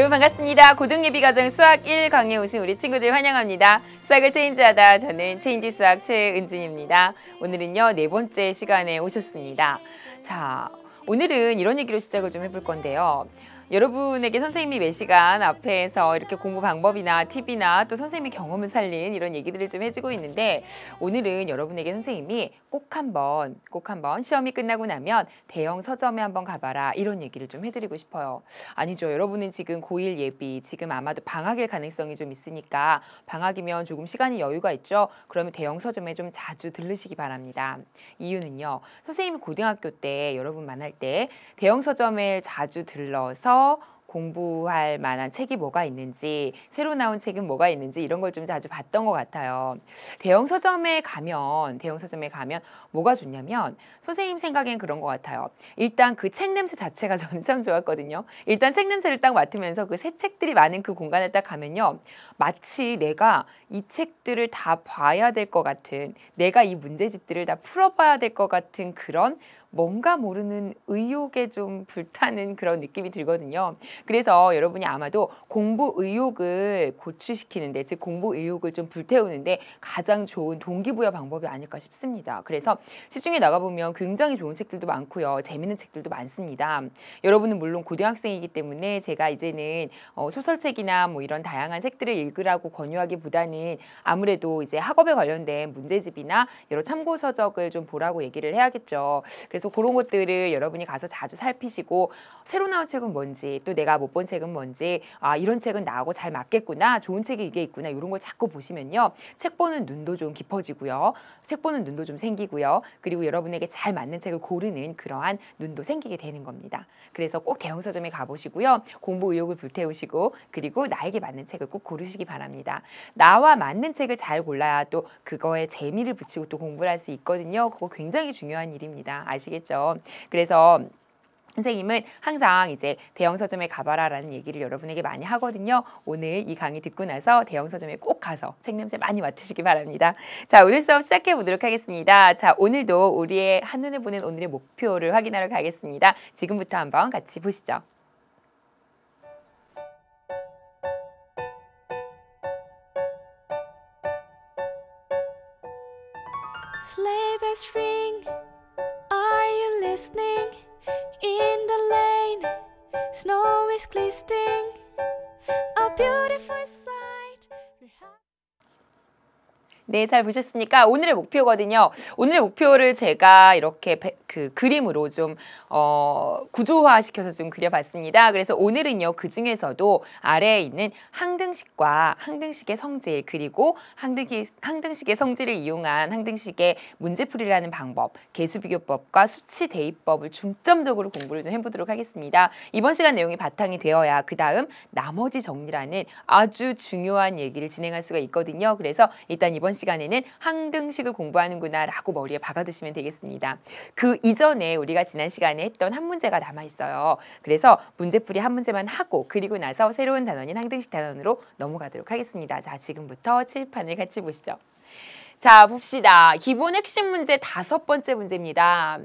여러분 반갑습니다. 고등예비과정 수학 1 강의에 오신 우리 친구들 환영합니다. 수학을 체인지하다 저는 체인지 수학 최은진입니다. 오늘은요 4번째 시간에 오셨습니다. 자, 오늘은 이런 얘기로 시작을 좀 해볼 건데요. 여러분에게 선생님이 매 시간 앞에서 이렇게 공부 방법이나 팁이나 또 선생님의 경험을 살린 이런 얘기들을 좀 해주고 있는데, 오늘은 여러분에게 선생님이 꼭 한번 시험이 끝나고 나면 대형 서점에 한번 가봐라 이런 얘기를 좀 해드리고 싶어요. 아니죠. 여러분은 지금 고1 예비, 지금 아마도 방학일 가능성이 좀 있으니까 방학이면 조금 시간이 여유가 있죠. 그러면 대형 서점에 좀 자주 들르시기 바랍니다. 이유는요. 선생님이 고등학교 때 여러분 만날 때 대형 서점에 자주 들러서 공부할 만한 책이 뭐가 있는지, 새로 나온 책은 뭐가 있는지 이런 걸 좀 자주 봤던 것 같아요. 대형 서점에 가면 뭐가 좋냐면 선생님 생각엔 그런 것 같아요. 일단 그 책 냄새 자체가 저는 참 좋았거든요. 일단 책 냄새를 딱 맡으면서 그 새 책들이 많은 그 공간에 딱 가면요. 마치 내가 이 책들을 다 봐야 될 것 같은, 내가 이 문제집들을 다 풀어봐야 될 것 같은 그런 뭔가 모르는 의욕에 좀 불타는 그런 느낌이 들거든요. 그래서 여러분이 아마도 공부 의욕을 고취시키는데, 즉 공부 의욕을 좀 불태우는데 가장 좋은 동기부여 방법이 아닐까 싶습니다. 그래서 시중에 나가보면 굉장히 좋은 책들도 많고요. 재밌는 책들도 많습니다. 여러분은 물론 고등학생이기 때문에 제가 이제는 소설책이나 뭐 이런 다양한 책들을 읽으라고 권유하기보다는 아무래도 이제 학업에 관련된 문제집이나 여러 참고서적을 좀 보라고 얘기를 해야겠죠. 그래서 그런 것들을 여러분이 가서 자주 살피시고, 새로 나온 책은 뭔지, 또 내가 못 본 책은 뭔지, 아 이런 책은 나하고 잘 맞겠구나, 좋은 책이 이게 있구나, 이런 걸 자꾸 보시면요. 책 보는 눈도 좀 깊어지고요. 책 보는 눈도 좀 생기고요. 그리고 여러분에게 잘 맞는 책을 고르는 그러한 눈도 생기게 되는 겁니다. 그래서 꼭 대형 서점에 가보시고요. 공부 의욕을 불태우시고, 그리고 나에게 맞는 책을 꼭 고르시기 바랍니다. 나와 맞는 책을 잘 골라야 또 그거에 재미를 붙이고 또 공부를 할 수 있거든요. 그거 굉장히 중요한 일입니다. 아시겠죠? 그래서 선생님은 항상 이제 대형 서점에 가봐라라는 얘기를 여러분에게 많이 하거든요. 오늘 이 강의 듣고 나서 대형 서점에 꼭 가서 책 냄새 많이 맡으시기 바랍니다. 자, 오늘 수업 시작해 보도록 하겠습니다. 자, 오늘도 우리의 한눈에 보는 오늘의 목표를 확인하러 가겠습니다. 지금부터 한번 같이 보시죠. Sleigh bells ring, are you listening? In the lane, snow is glistening, a beautiful sight. 네, 잘 보셨습니까? 오늘의 목표거든요. 오늘의 목표를 제가 이렇게 그림으로 좀 구조화시켜서 좀 그려봤습니다. 그래서 오늘은요, 그 중에서도 아래에 있는 항등식과 항등식의 성질, 그리고 항등식의 성질을 이용한 항등식의 문제풀이라는 방법, 개수비교법과 수치대입법을 중점적으로 공부를 좀 해보도록 하겠습니다. 이번 시간 내용이 바탕이 되어야 그 다음 나머지 정리라는 아주 중요한 얘기를 진행할 수가 있거든요. 그래서 일단 이번 시간에는 항등식을 공부하는구나 라고 머리에 박아두시면 되겠습니다. 그 이전에 우리가 지난 시간에 했던 한 문제가 남아있어요. 그래서 문제풀이 한 문제만 하고, 그리고 나서 새로운 단원인 항등식 단원으로 넘어가도록 하겠습니다. 자, 지금부터 칠판을 같이 보시죠. 자, 봅시다. 기본 핵심 문제 5번째 문제입니다.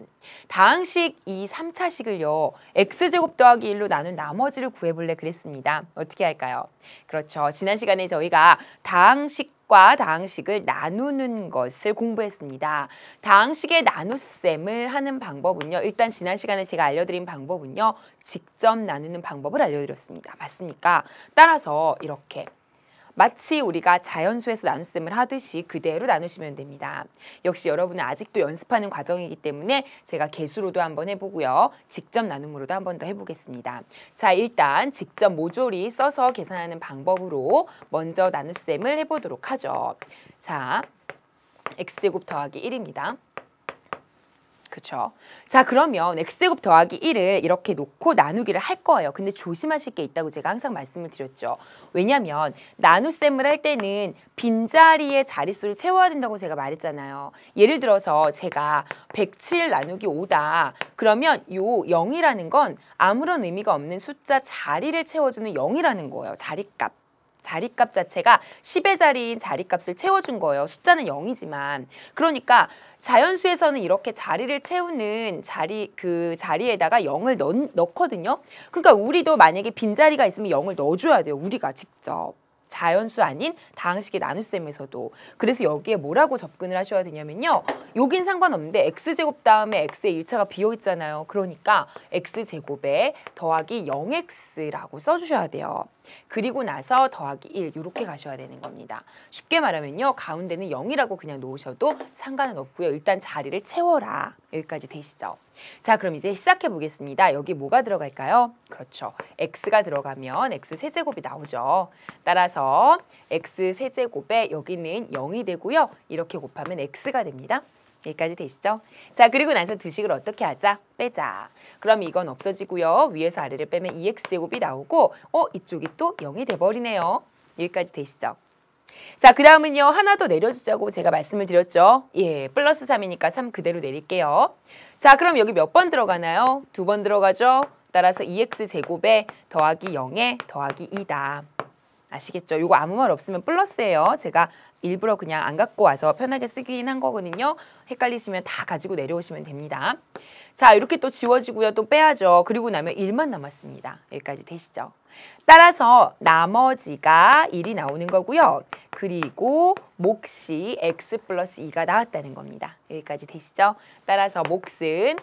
다항식 이 3차식을요. x제곱 더하기 1로 나눈 나머지를 구해볼래 그랬습니다. 어떻게 할까요? 그렇죠. 지난 시간에 저희가 다항식과 다항식을 나누는 것을 공부했습니다. 다항식의 나눗셈을 하는 방법은요. 일단 지난 시간에 제가 알려드린 방법은요. 직접 나누는 방법을 알려드렸습니다. 맞습니까? 따라서 이렇게 마치 우리가 자연수에서 나눗셈을 하듯이 그대로 나누시면 됩니다. 역시 여러분은 아직도 연습하는 과정이기 때문에 제가 개수로도 한번 해보고요. 직접 나눔으로도 한번 더 해보겠습니다. 자, 일단 직접 모조리 써서 계산하는 방법으로 먼저 나눗셈을 해보도록 하죠. 자, x제곱 더하기 1입니다. 그렇죠. 자, 그러면 x제곱 더하기 1을 이렇게 놓고 나누기를 할 거예요. 근데 조심하실 게 있다고 제가 항상 말씀을 드렸죠. 왜냐하면 나눗셈을 할 때는 빈자리의 자릿수를 채워야 된다고 제가 말했잖아요. 예를 들어서 제가 107 나누기 5다. 그러면 요 0이라는 건 아무런 의미가 없는 숫자 자리를 채워주는 0이라는 거예요. 자리값. 자리값 자체가 10의 자리인 자리값을 채워준 거예요. 숫자는 0이지만. 그러니까 자연수에서는 이렇게 자리를 채우는 그 자리에다가 0을 넣거든요. 그러니까 우리도 만약에 빈자리가 있으면 0을 넣어줘야 돼요. 우리가 직접. 자연수 아닌 다항식의 나눗셈에서도. 그래서 여기에 뭐라고 접근을 하셔야 되냐면요. 여긴 상관없는데 x제곱 다음에 x의 1차가 비어있잖아요. 그러니까 x제곱에 더하기 0x라고 써주셔야 돼요. 그리고 나서 더하기 1 이렇게 가셔야 되는 겁니다. 쉽게 말하면요. 가운데는 0이라고 그냥 놓으셔도 상관은 없고요. 일단 자리를 채워라. 여기까지 되시죠? 자, 그럼 이제 시작해 보겠습니다. 여기 뭐가 들어갈까요? 그렇죠. x가 들어가면 x세제곱이 나오죠. 따라서 x세제곱에 여기는 0이 되고요. 이렇게 곱하면 x가 됩니다. 여기까지 되시죠? 자, 그리고 나서 두 식을 어떻게 하자? 빼자. 그럼 이건 없어지고요. 위에서 아래를 빼면 2x제곱이 나오고 이쪽이 또 0이 돼버리네요. 여기까지 되시죠? 자, 그 다음은요. 하나 더 내려주자고 제가 말씀을 드렸죠. 예, 플러스 3이니까 3 그대로 내릴게요. 자, 그럼 여기 몇 번 들어가나요? 2번 들어가죠. 따라서 2x제곱에 더하기 0에 더하기 2다. 아시겠죠? 이거 아무 말 없으면 플러스예요. 제가 일부러 그냥 안 갖고 와서 편하게 쓰긴 한 거거든요. 헷갈리시면 다 가지고 내려오시면 됩니다. 자, 이렇게 또 지워지고요. 또 빼야죠. 그리고 나면 1만 남았습니다. 여기까지 되시죠? 따라서 나머지가 1이 나오는 거고요. 그리고 몫이 x 플러스 2가 나왔다는 겁니다. 여기까지 되시죠? 따라서 몫은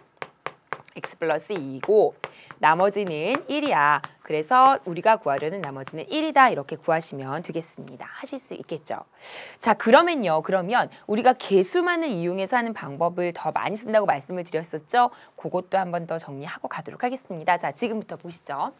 x 플러스 2이고 나머지는 1이야. 그래서 우리가 구하려는 나머지는 1이다. 이렇게 구하시면 되겠습니다. 하실 수 있겠죠? 자, 그러면 우리가 개수만을 이용해서 하는 방법을 더 많이 쓴다고 말씀을 드렸었죠? 그것도 한 번 더 정리하고 가도록 하겠습니다. 자, 지금부터 보시죠.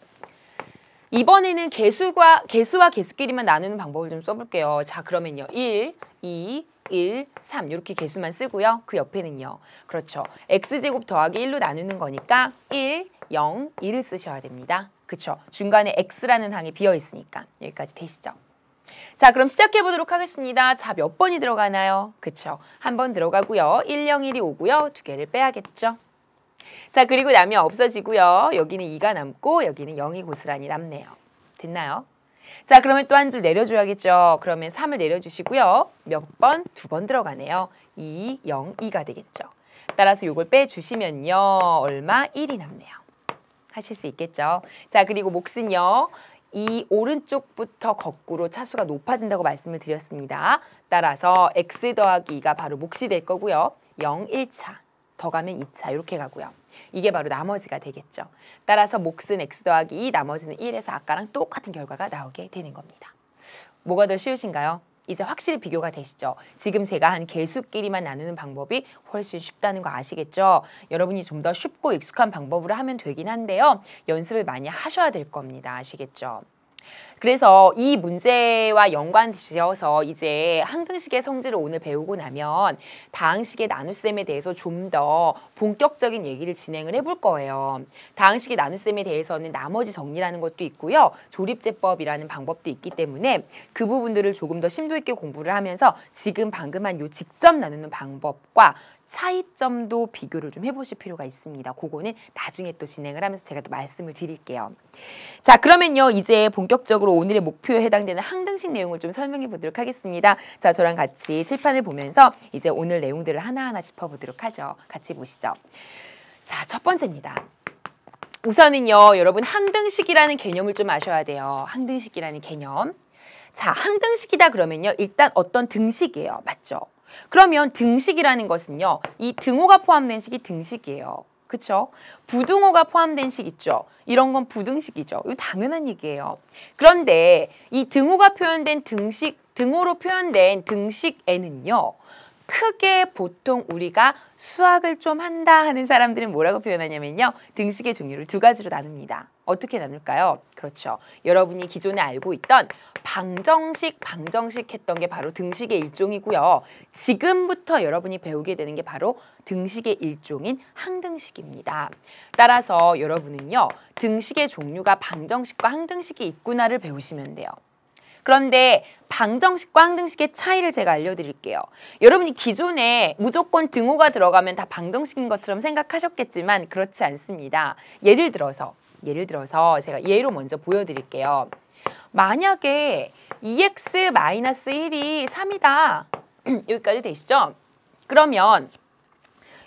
이번에는 개수와 개수끼리만 나누는 방법을 좀 써볼게요. 자, 그러면요. 1, 2, 1, 3 이렇게 개수만 쓰고요. 그 옆에는요. 그렇죠. x제곱 더하기 1로 나누는 거니까 1, 0, 2를 쓰셔야 됩니다. 그렇죠. 중간에 x라는 항이 비어있으니까. 여기까지 되시죠? 자, 그럼 시작해 보도록 하겠습니다. 자, 몇 번이 들어가나요? 그렇죠. 한 번 들어가고요. 1, 0, 1이 오고요. 두 개를 빼야겠죠. 자, 그리고 나면 없어지고요. 여기는 2가 남고 여기는 0이 고스란히 남네요. 됐나요? 자, 그러면 또 한 줄 내려줘야겠죠. 그러면 3을 내려주시고요. 몇 번? 2번 들어가네요. 2, 0, 2가 되겠죠. 따라서 이걸 빼주시면요. 얼마? 1이 남네요. 하실 수 있겠죠. 자, 그리고 몫은요. 이 오른쪽부터 거꾸로 차수가 높아진다고 말씀을 드렸습니다. 따라서 x 더하기 2가 바로 몫이 될 거고요. 0, 1차, 더 가면 2차 이렇게 가고요. 이게 바로 나머지가 되겠죠. 따라서 몫은 x 더하기 2, 나머지는 1에서 아까랑 똑같은 결과가 나오게 되는 겁니다. 뭐가 더 쉬우신가요? 이제 확실히 비교가 되시죠? 지금 제가 한 개수끼리만 나누는 방법이 훨씬 쉽다는 거 아시겠죠? 여러분이 좀 더 쉽고 익숙한 방법으로 하면 되긴 한데요. 연습을 많이 하셔야 될 겁니다. 아시겠죠? 그래서 이 문제와 연관지어서 이제 항등식의 성질을 오늘 배우고 나면 다항식의 나눗셈에 대해서 좀 더 본격적인 얘기를 진행을 해볼 거예요. 다항식의 나눗셈에 대해서는 나머지 정리라는 것도 있고요. 조립제법이라는 방법도 있기 때문에 그 부분들을 조금 더 심도 있게 공부를 하면서 지금 방금 한 요 직접 나누는 방법과 차이점도 비교를 좀 해보실 필요가 있습니다. 그거는 나중에 또 진행을 하면서 제가 또 말씀을 드릴게요. 자, 그러면요. 이제 본격적으로 오늘의 목표에 해당되는 항등식 내용을 좀 설명해 보도록 하겠습니다. 자, 저랑 같이 칠판을 보면서 이제 오늘 내용들을 하나하나 짚어보도록 하죠. 같이 보시죠. 자, 첫 번째입니다. 우선은요. 여러분 항등식이라는 개념을 좀 아셔야 돼요. 항등식이라는 개념. 자, 항등식이다 그러면요. 일단 어떤 등식이에요. 맞죠? 그러면 등식이라는 것은요. 이 등호가 포함된 식이 등식이에요. 그렇죠? 부등호가 포함된 식 있죠? 이런 건 부등식이죠. 이거 당연한 얘기예요. 그런데 이 등호가 표현된 등호로 표현된 등식에는요. 크게 보통 우리가 수학을 좀 한다 하는 사람들은 뭐라고 표현하냐면요. 등식의 종류를 두 가지로 나눕니다. 어떻게 나눌까요? 그렇죠. 여러분이 기존에 알고 있던 방정식 했던 게 바로 등식의 일종이고요. 지금부터 여러분이 배우게 되는 게 바로 등식의 일종인 항등식입니다. 따라서 여러분은요. 등식의 종류가 방정식과 항등식이 있구나를 배우시면 돼요. 그런데 방정식과 항등식의 차이를 제가 알려드릴게요. 여러분이 기존에 무조건 등호가 들어가면 다 방정식인 것처럼 생각하셨겠지만 그렇지 않습니다. 예를 들어서 제가 예로 먼저 보여드릴게요. 만약에 2x-1이 3이다. 여기까지 되시죠? 그러면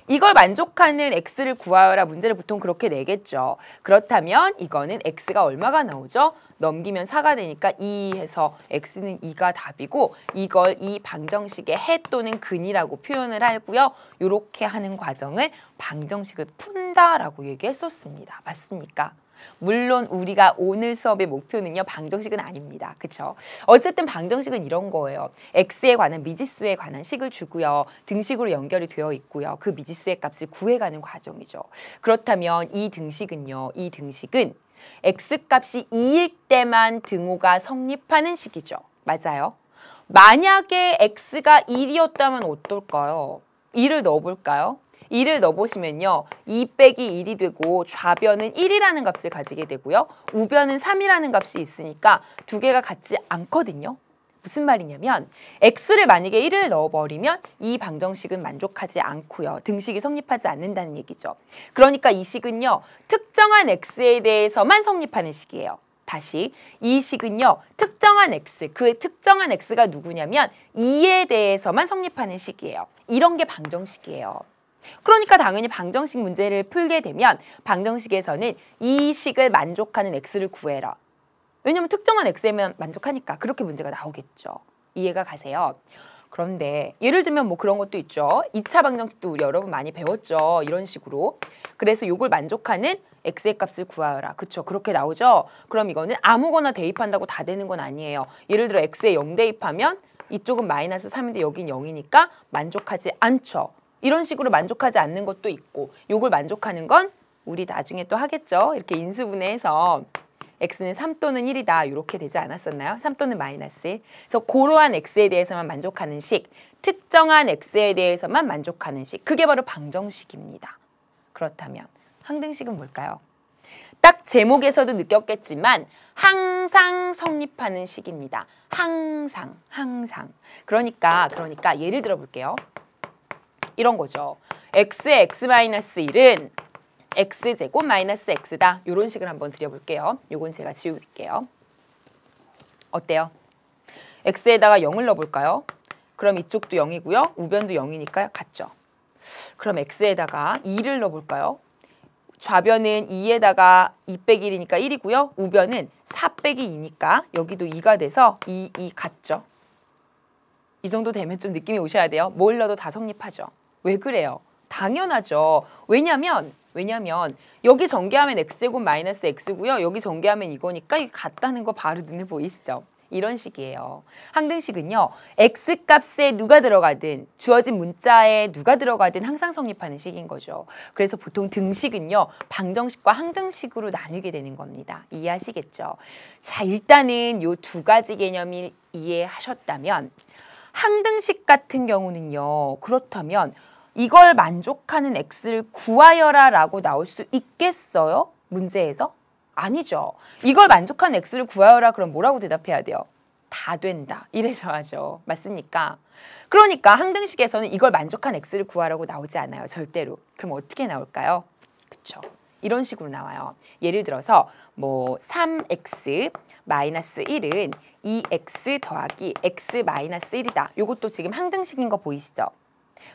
이걸 만족하는 x를 구하여라 문제를 보통 그렇게 내겠죠. 그렇다면 이거는 x가 얼마가 나오죠? 넘기면 4가 되니까 2 해서 x는 2가 답이고 이걸 이 방정식의 해 또는 근이라고 표현을 하고요. 이렇게 하는 과정을 방정식을 푼다라고 얘기했었습니다. 맞습니까? 물론 우리가 오늘 수업의 목표는요. 방정식은 아닙니다. 그렇죠? 어쨌든 방정식은 이런 거예요. x에 관한 미지수에 관한 식을 주고요. 등식으로 연결이 되어 있고요. 그 미지수의 값을 구해가는 과정이죠. 그렇다면 이 등식은요. 이 등식은 x값이 2일 때만 등호가 성립하는 식이죠. 맞아요? 만약에 x가 1이었다면 어떨까요? 2를 넣어볼까요? 2를 넣어보시면요. 2 빼기 1이 되고 좌변은 1이라는 값을 가지게 되고요. 우변은 3이라는 값이 있으니까 두 개가 같지 않거든요. 무슨 말이냐면 x를 만약에 1을 넣어버리면 이 방정식은 만족하지 않고요. 등식이 성립하지 않는다는 얘기죠. 그러니까 이 식은요. 특정한 x에 대해서만 성립하는 식이에요. 다시 이 식은요. 특정한 x, 그 특정한 x가 누구냐면 2에 대해서만 성립하는 식이에요. 이런 게 방정식이에요. 그러니까 당연히 방정식 문제를 풀게 되면 방정식에서는 이 식을 만족하는 x를 구해라. 왜냐면 특정한 x에만 만족하니까 그렇게 문제가 나오겠죠. 이해가 가세요? 그런데 예를 들면 뭐 그런 것도 있죠. 2차 방정식도 우리 여러분 많이 배웠죠. 이런 식으로. 그래서 이걸 만족하는 x의 값을 구하여라. 그렇죠? 그렇게 나오죠. 그럼 이거는 아무거나 대입한다고 다 되는 건 아니에요. 예를 들어 x에 0 대입하면 이쪽은 마이너스 3인데 여긴 0이니까 만족하지 않죠. 이런 식으로 만족하지 않는 것도 있고 요걸 만족하는 건 우리 나중에 또 하겠죠. 이렇게 인수분해해서 x는 3 또는 1이다. 이렇게 되지 않았었나요? 3 또는 마이너스 1. 그래서 고러한 x에 대해서만 만족하는 식, 특정한 x에 대해서만 만족하는 식. 그게 바로 방정식입니다. 그렇다면 항등식은 뭘까요? 딱 제목에서도 느꼈겠지만 항상 성립하는 식입니다. 항상. 그러니까 예를 들어 볼게요. 이런 거죠. x의 x-1은 x제곱 마이너스 x다. 이런 식을 한번 드려볼게요. 요건 제가 지울게요. 어때요? x에다가 0을 넣어볼까요? 그럼 이쪽도 0이고요. 우변도 0이니까 같죠. 그럼 x에다가 2를 넣어볼까요? 좌변은 2에다가 2 빼기 1이니까 1이고요. 우변은 4 빼기 2니까 여기도 2가 돼서 2 같죠. 이 정도 되면 좀 느낌이 오셔야 돼요. 뭘 넣어도 다 성립하죠. 왜 그래요? 당연하죠. 왜냐면 여기 전개하면 x제곱 마이너스 x고요. 여기 전개하면 이거니까 이게 같다는 거 바로 눈에 보이시죠? 이런 식이에요. 항등식은요. x값에 누가 들어가든 주어진 문자에 누가 들어가든 항상 성립하는 식인 거죠. 그래서 보통 등식은요. 방정식과 항등식으로 나누게 되는 겁니다. 이해하시겠죠? 자, 일단은 요 두 가지 개념을 이해하셨다면 항등식 같은 경우는요. 그렇다면 이걸 만족하는 x를 구하여라 라고 나올 수 있겠어요? 문제에서? 아니죠. 이걸 만족하는 x를 구하여라 그럼 뭐라고 대답해야 돼요? 다 된다. 이래줘야죠. 맞습니까? 그러니까 항등식에서는 이걸 만족한 x를 구하라고 나오지 않아요. 절대로. 그럼 어떻게 나올까요? 그쵸. 이런 식으로 나와요. 예를 들어서 뭐 3x 마이너스 1은 2x 더하기 x 마이너스 1이다. 이것도 지금 항등식인 거 보이시죠?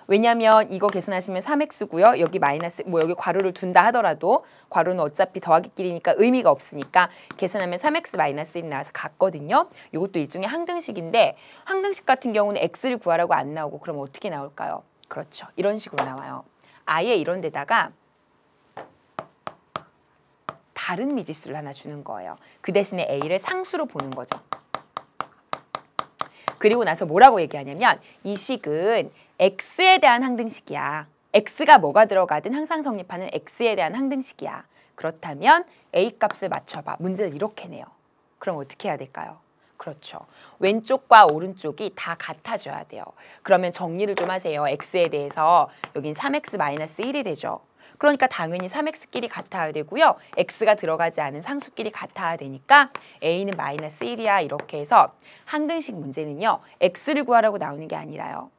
왜냐면 이거 계산하시면 3x고요. 여기 마이너스 여기 괄호를 둔다 하더라도 괄호는 어차피 더하기끼리니까 의미가 없으니까 계산하면 3x 마이너스 1이 나와서 같거든요. 이것도 일종의 항등식인데 항등식 같은 경우는 x를 구하라고 안 나오고 그럼 어떻게 나올까요? 그렇죠. 이런 식으로 나와요. 아예 이런 데다가 다른 미지수를 하나 주는 거예요. 그 대신에 a를 상수로 보는 거죠. 그리고 나서 뭐라고 얘기하냐면 이 식은 x에 대한 항등식이야. x가 뭐가 들어가든 항상 성립하는 x에 대한 항등식이야. 그렇다면 a 값을 맞춰봐. 문제를 이렇게 내요. 그럼 어떻게 해야 될까요? 그렇죠. 왼쪽과 오른쪽이 다 같아져야 돼요. 그러면 정리를 좀 하세요. x에 대해서 여긴 3x-1이 되죠. 그러니까 당연히 3x끼리 같아야 되고요. x가 들어가지 않은 상수끼리 같아야 되니까 a는 마이너스 1이야. 이렇게 해서 항등식 문제는요. x를 구하라고 나오는 게 아니라요.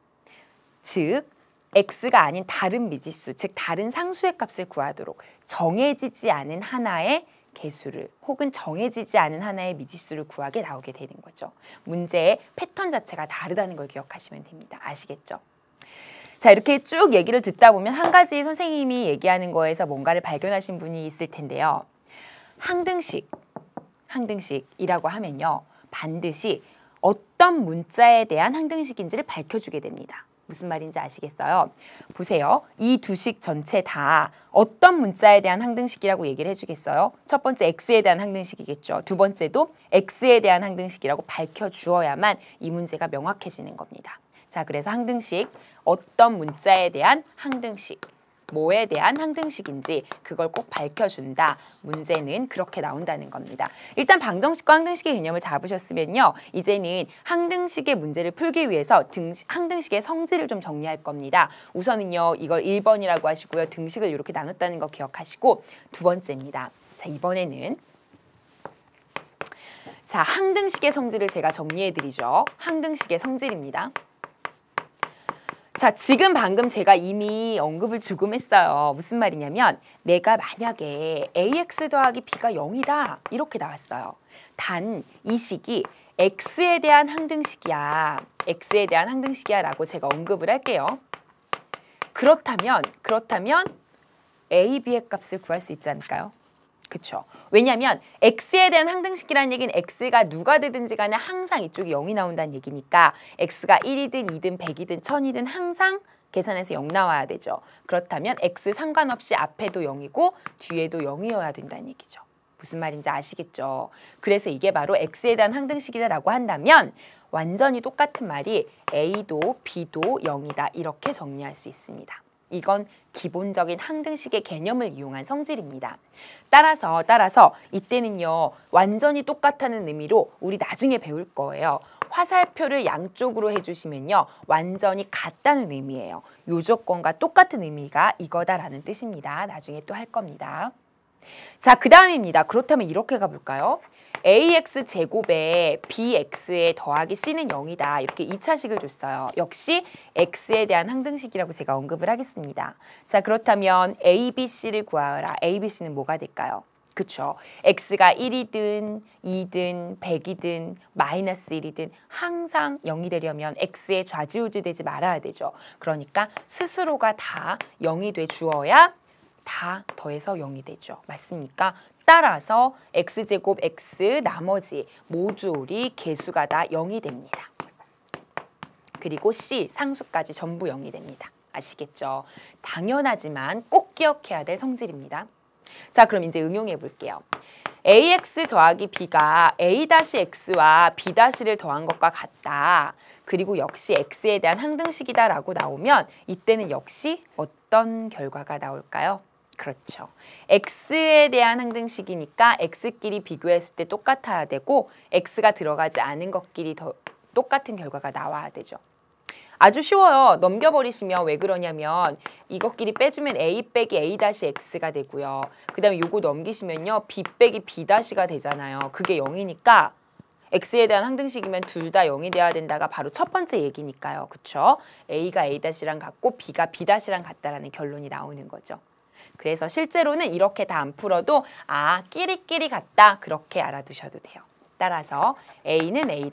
즉 x가 아닌 다른 미지수, 즉 다른 상수의 값을 구하도록 정해지지 않은 하나의 개수를 혹은 정해지지 않은 하나의 미지수를 구하게 나오게 되는 거죠. 문제의 패턴 자체가 다르다는 걸 기억하시면 됩니다. 아시겠죠? 자, 이렇게 쭉 얘기를 듣다 보면 한 가지 선생님이 얘기하는 거에서 뭔가를 발견하신 분이 있을 텐데요. 항등식이라고 하면요. 반드시 어떤 문자에 대한 항등식인지를 밝혀주게 됩니다. 무슨 말인지 아시겠어요? 보세요. 이 두 식 전체 다 어떤 문자에 대한 항등식이라고 얘기를 해주겠어요? 첫 번째 x에 대한 항등식이겠죠. 두 번째도 x에 대한 항등식이라고 밝혀주어야만 이 문제가 명확해지는 겁니다. 자, 그래서 항등식, 어떤 문자에 대한 항등식, 뭐에 대한 항등식인지 그걸 꼭 밝혀준다. 문제는 그렇게 나온다는 겁니다. 일단 방정식과 항등식의 개념을 잡으셨으면요. 이제는 항등식의 문제를 풀기 위해서 항등식의 성질을 좀 정리할 겁니다. 우선은요. 이걸 1번이라고 하시고요. 등식을 이렇게 나눴다는 거 기억하시고 두 번째입니다. 자, 이번에는 자, 항등식의 성질을 제가 정리해드리죠. 항등식의 성질입니다. 자, 지금 방금 제가 이미 언급을 조금 했어요. 무슨 말이냐면 내가 만약에 ax 더하기 b가 0이다 이렇게 나왔어요. 단 이 식이 x에 대한 항등식이야. x에 대한 항등식이야 라고 제가 언급을 할게요. 그렇다면 a, b의 값을 구할 수 있지 않을까요? 그쵸? 왜냐하면 x에 대한 항등식이라는 얘기는 x가 누가 되든지 간에 항상 이쪽이 0이 나온다는 얘기니까 x가 1이든 2든 100이든 1000이든 항상 계산해서 0 나와야 되죠. 그렇다면 x 상관없이 앞에도 0이고 뒤에도 0이어야 된다는 얘기죠. 무슨 말인지 아시겠죠? 그래서 이게 바로 x에 대한 항등식이다라고 한다면 완전히 똑같은 말이 a도 b도 0이다 이렇게 정리할 수 있습니다. 이건 기본적인 항등식의 개념을 이용한 성질입니다. 따라서 이때는요. 완전히 똑같다는 의미로 우리 나중에 배울 거예요. 화살표를 양쪽으로 해주시면요. 완전히 같다는 의미예요. 요 조건과 똑같은 의미가 이거다라는 뜻입니다. 나중에 또 할 겁니다. 자, 그 다음입니다. 그렇다면 이렇게 가볼까요? ax 제곱에 bx에 더하기 c는 0이다. 이렇게 2차식을 줬어요. 역시 x에 대한 항등식이라고 제가 언급을 하겠습니다. 자, 그렇다면 a, b, c를 구하라. a, b, c는 뭐가 될까요? 그쵸? x가 1이든 2든 100이든 마이너스 1이든 항상 0이 되려면 x에 좌지우지 되지 말아야 되죠. 그러니까 스스로가 다 0이 돼 주어야 다 더해서 0이 되죠. 맞습니까? 따라서 x제곱 x 나머지 모두 우리 개수가 다 0이 됩니다. 그리고 c 상수까지 전부 0이 됩니다. 아시겠죠? 당연하지만 꼭 기억해야 될 성질입니다. 자, 그럼 이제 응용해 볼게요. ax 더하기 b가 a-x와 b-를 더한 것과 같다. 그리고 역시 x에 대한 항등식이다 라고 나오면 이때는 역시 어떤 결과가 나올까요? 그렇죠. x에 대한 항등식이니까 x끼리 비교했을 때 똑같아야 되고 x가 들어가지 않은 것끼리 더 똑같은 결과가 나와야 되죠. 아주 쉬워요. 넘겨버리시면 왜 그러냐면 이것끼리 빼주면 a 빼기 a-x가 되고요. 그 다음에 요거 넘기시면요. b 빼기 b-가 되잖아요. 그게 0이니까 x에 대한 항등식이면 둘 다 0이 돼야 된다가 바로 첫 번째 얘기니까요. 그쵸? a가 a-랑 같고 b가 b-랑 같다라는 결론이 나오는 거죠. 그래서 실제로는 이렇게 다 안 풀어도 아, 끼리끼리 같다. 그렇게 알아두셔도 돼요. 따라서 a는 a-,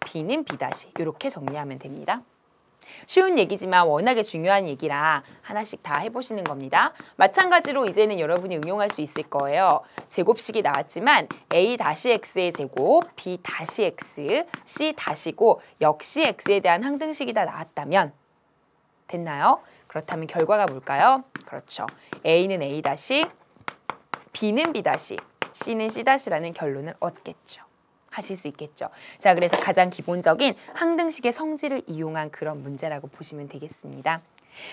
b는 b- 이렇게 정리하면 됩니다. 쉬운 얘기지만 워낙에 중요한 얘기라 하나씩 다 해보시는 겁니다. 마찬가지로 이제는 여러분이 응용할 수 있을 거예요. 제곱식이 나왔지만 a-x의 제곱, b-x, c-고 역시 x에 대한 항등식이 다 나왔다면 됐나요? 그렇다면 결과가 뭘까요? 그렇죠. a는 a-, b는 b-, c는 c-라는 결론을 얻겠죠. 하실 수 있겠죠. 자, 그래서 가장 기본적인 항등식의 성질을 이용한 그런 문제라고 보시면 되겠습니다.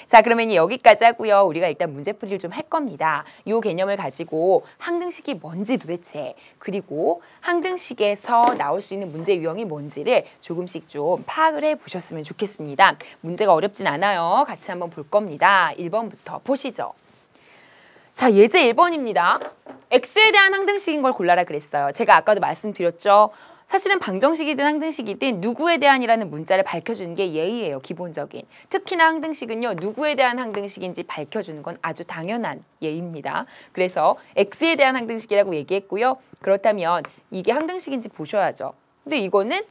자, 그러면 여기까지 하고요. 우리가 일단 문제풀이를 좀 할 겁니다. 이 개념을 가지고 항등식이 뭔지 도대체, 그리고 항등식에서 나올 수 있는 문제 유형이 뭔지를 조금씩 좀 파악을 해보셨으면 좋겠습니다. 문제가 어렵진 않아요. 같이 한번 볼 겁니다. 1번부터 보시죠. 자, 예제 1번입니다. x에 대한 항등식인 걸 골라라 그랬어요. 제가 아까도 말씀드렸죠. 사실은 방정식이든 항등식이든 누구에 대한이라는 문자를 밝혀주는 게 예의예요. 기본적인. 특히나 항등식은요. 누구에 대한 항등식인지 밝혀주는 건 아주 당연한 예의입니다. 그래서 x에 대한 항등식이라고 얘기했고요. 그렇다면 이게 항등식인지 보셔야죠. 근데 이거는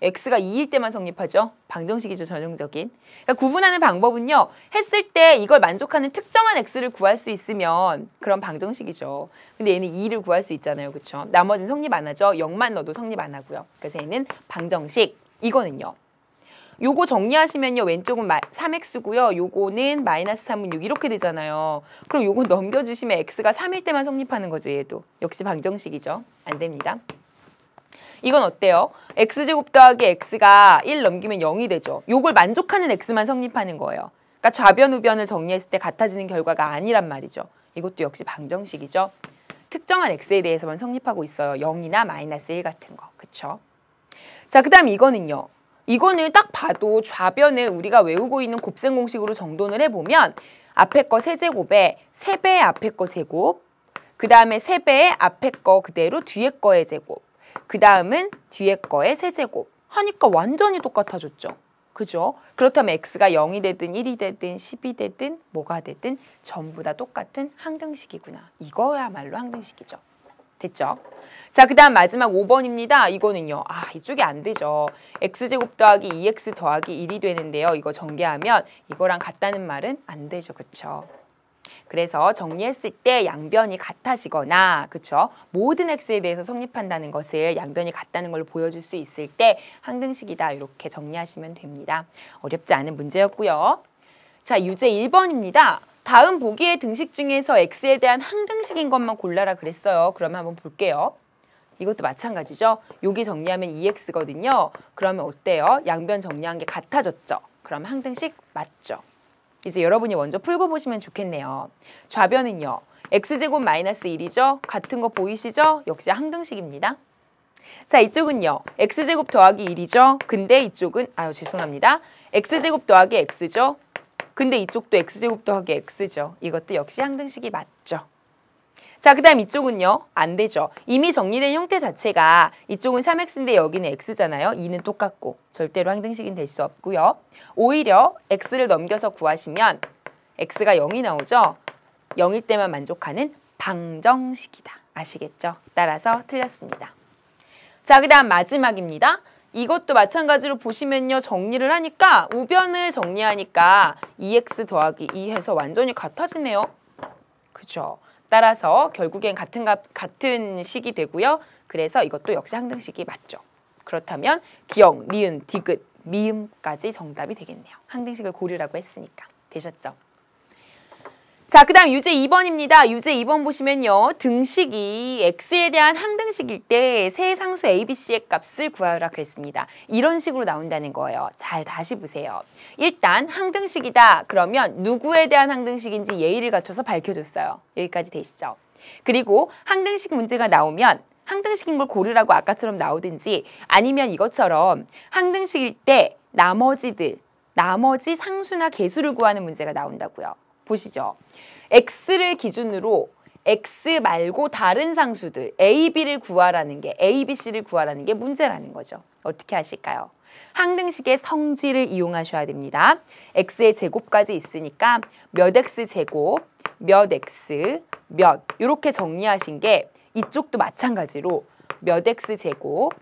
x가 2일 때만 성립하죠. 방정식이죠. 전형적인. 그러니까 구분하는 방법은요. 했을 때 이걸 만족하는 특정한 x를 구할 수 있으면 그런 방정식이죠. 근데 얘는 2를 구할 수 있잖아요. 그렇죠? 나머지는 성립 안 하죠. 0만 넣어도 성립 안 하고요. 그래서 얘는 방정식. 이거는요. 요거 정리하시면요. 왼쪽은 3x고요. 요거는 마이너스 3은 6 이렇게 되잖아요. 그럼 요거 넘겨주시면 x가 3일 때만 성립하는 거죠. 얘도. 역시 방정식이죠. 안 됩니다. 이건 어때요? x제곱 더하기 x가 1 넘기면 0이 되죠. 요걸 만족하는 x만 성립하는 거예요. 그러니까 좌변, 우변을 정리했을 때 같아지는 결과가 아니란 말이죠. 이것도 역시 방정식이죠. 특정한 x에 대해서만 성립하고 있어요. 0이나 마이너스 1 같은 거. 그쵸? 자, 그 다음 이거는요. 이거는 딱 봐도 좌변을 우리가 외우고 있는 곱셈 공식으로 정돈을 해보면 앞에 거 세제곱에 3배의 앞에 거 제곱, 그 다음에 3배의 앞에 거 그대로 뒤에 거의 제곱, 그 다음은 뒤에 거의 세제곱 하니까 완전히 똑같아졌죠. 그죠? 그렇다면 x가 0이 되든 1이 되든 10이 되든 뭐가 되든 전부 다 똑같은 항등식이구나. 이거야말로 항등식이죠. 됐죠? 자, 그 다음 마지막 5번입니다. 이거는요. 이쪽이 안 되죠. x제곱 더하기 2x 더하기 1이 되는데요. 이거 전개하면 이거랑 같다는 말은 안 되죠. 그쵸? 그래서 정리했을 때 양변이 같아지거나 그쵸? 모든 x에 대해서 성립한다는 것을 양변이 같다는 걸 보여줄 수 있을 때 항등식이다. 이렇게 정리하시면 됩니다. 어렵지 않은 문제였고요. 자, 유제 1번입니다. 다음 보기의 등식 중에서 x에 대한 항등식인 것만 골라라 그랬어요. 그러면 한번 볼게요. 이것도 마찬가지죠. 여기 정리하면 2x거든요. 그러면 어때요? 양변 정리한 게 같아졌죠. 그럼 항등식 맞죠. 이제 여러분이 먼저 풀고 보시면 좋겠네요. 좌변은요. x제곱 마이너스 1이죠. 같은 거 보이시죠? 역시 항등식입니다. 자, 이쪽은요. x제곱 더하기 1이죠. 근데 이쪽은 죄송합니다. x제곱 더하기 x죠. 근데 이쪽도 x제곱 더하기 x죠. 이것도 역시 항등식이 맞죠. 자, 그 다음 이쪽은요. 안 되죠. 이미 정리된 형태 자체가 이쪽은 3x인데 여기는 x잖아요. 2는 똑같고 절대로 항등식은 될 수 없고요. 오히려 x를 넘겨서 구하시면 x가 0이 나오죠. 0일 때만 만족하는 방정식이다. 아시겠죠? 따라서 틀렸습니다. 자, 그 다음 마지막입니다. 이것도 마찬가지로 보시면요. 정리를 하니까 우변을 정리하니까 2x 더하기 2 해서 완전히 같아지네요. 그죠? 따라서 결국엔 같은 식이 되고요. 그래서 이것도 역시 항등식이 맞죠. 그렇다면 기역, 니은, 디귿, 미음까지 정답이 되겠네요. 항등식을 고르라고 했으니까. 되셨죠? 자, 그 다음 유제 2번입니다. 유제 2번 보시면요. 등식이 x에 대한 항등식일 때 세 상수 a, b, c의 값을 구하라 그랬습니다. 이런 식으로 나온다는 거예요. 잘 다시 보세요. 일단 항등식이다. 그러면 누구에 대한 항등식인지 예의를 갖춰서 밝혀줬어요. 여기까지 되시죠? 그리고 항등식 문제가 나오면 항등식인 걸 고르라고 아까처럼 나오든지 아니면 이것처럼 항등식일 때 나머지 상수나 개수를 구하는 문제가 나온다고요. 보시죠. x를 기준으로 x 말고 다른 상수들 a, b를 구하라는 게 a, b, c를 구하라는 게 문제라는 거죠. 어떻게 하실까요? 항등식의 성질을 이용하셔야 됩니다. x의 제곱까지 있으니까 몇 x 제곱, 몇 x, 몇 이렇게 정리하신 게 이쪽도 마찬가지로 몇 x 제곱,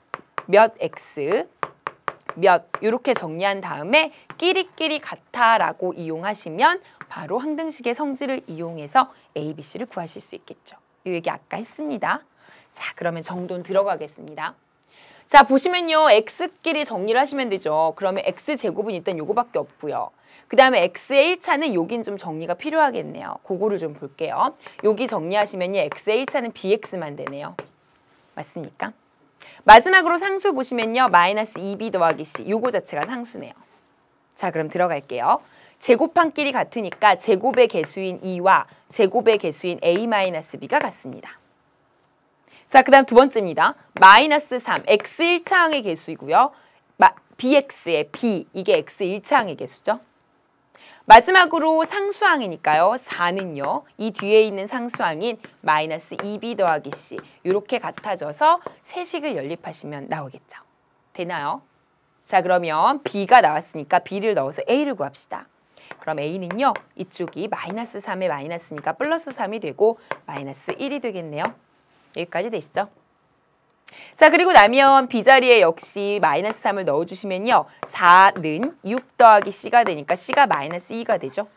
몇 x, 몇 이렇게 정리한 다음에 끼리끼리 같아라고 이용하시면 바로 항등식의 성질을 이용해서 A, B, C를 구하실 수 있겠죠. 이 얘기 아까 했습니다. 자, 그러면 정돈 들어가겠습니다. 자, 보시면요. x끼리 정리를 하시면 되죠. 그러면 x제곱은 일단 요거밖에 없고요. 그 다음에 x의 1차는 여긴 좀 정리가 필요하겠네요. 그거를 좀 볼게요. 여기 정리하시면요. x의 1차는 bx만 되네요. 맞습니까? 마지막으로 상수 보시면요. 마이너스 2b 더하기 c. 요거 자체가 상수네요. 자, 그럼 들어갈게요. 제곱한끼리 같으니까 제곱의 개수인 2와 제곱의 개수인 a-b가 같습니다. 자, 그 다음 두 번째입니다. 마이너스 3, x 1차항의 개수이고요. bx의 b, 이게 x 1차항의 개수죠. 마지막으로 상수항이니까요. 4는요. 이 뒤에 있는 상수항인 마이너스 2b 더하기 c 이렇게 같아져서 세식을 연립하시면 나오겠죠. 되나요? 자, 그러면 b가 나왔으니까 b를 넣어서 a를 구합시다. 그럼 a는요. 이쪽이 마이너스 3에 마이너스니까 플러스 3이 되고 마이너스 1이 되겠네요. 여기까지 되시죠? 자, 그리고 나면 b자리에 역시 마이너스 3을 넣어주시면요. 4는 6 더하기 c가 되니까 c가 마이너스 2가 되죠.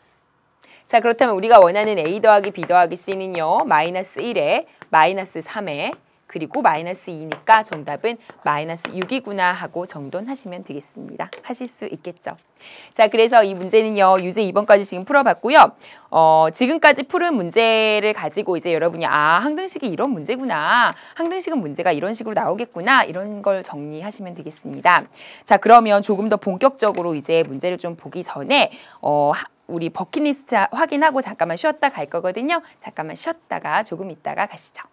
자, 그렇다면 우리가 원하는 a 더하기 b 더하기 c는요. 마이너스 1에 마이너스 3에 그리고 마이너스 2니까 정답은 마이너스 6이구나 하고 정돈하시면 되겠습니다. 하실 수 있겠죠. 자, 그래서 이 문제는요. 유제 2번까지 지금 풀어봤고요. 지금까지 푸른 문제를 가지고 이제 여러분이 항등식이 이런 문제구나. 항등식은 문제가 이런 식으로 나오겠구나. 이런 걸 정리하시면 되겠습니다. 자, 그러면 조금 더 본격적으로 이제 문제를 좀 보기 전에 우리 버킷리스트 확인하고 잠깐만 쉬었다 갈 거거든요. 잠깐만 쉬었다가 조금 있다가 가시죠.